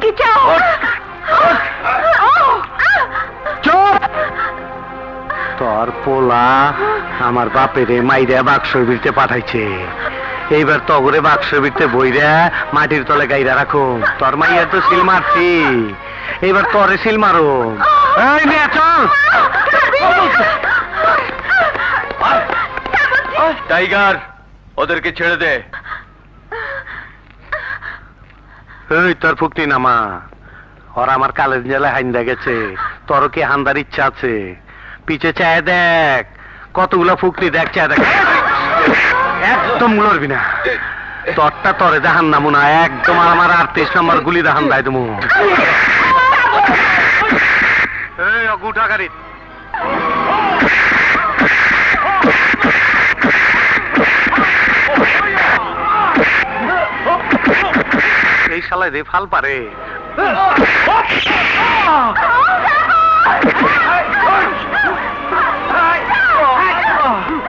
কি চাও? তোর পোলা আমার বাপেরে মাইরা বাক্স বিরতে পাঠাইছে। এইবার তগরে বাক্স বিরতে বইরা মাটির তলে গাইরা রাখো। তোর মাইয়া তো সিল মারছি, এইবার তোরে সিল মারো। এই নে চল। টাইগার, ওদেরকে ছেড়ে দে। এই তোর ফুকনি নামা, ওরা আমার কালের জেলায় হাইন্দা গেছে। তোর কি হান্দার ইচ্ছা আছে? পিছে চায় দেখ, কতগুলো ফুকনি দেখ, চায় দেখ। একদম লড়বি না, তোরটা তরে জাহান নামু না। একদম আমার 38 নম্বর গুলি জাহান দেয় তুমি। এই গুটা গাড়ি এই শালায় রে ফাল পারে।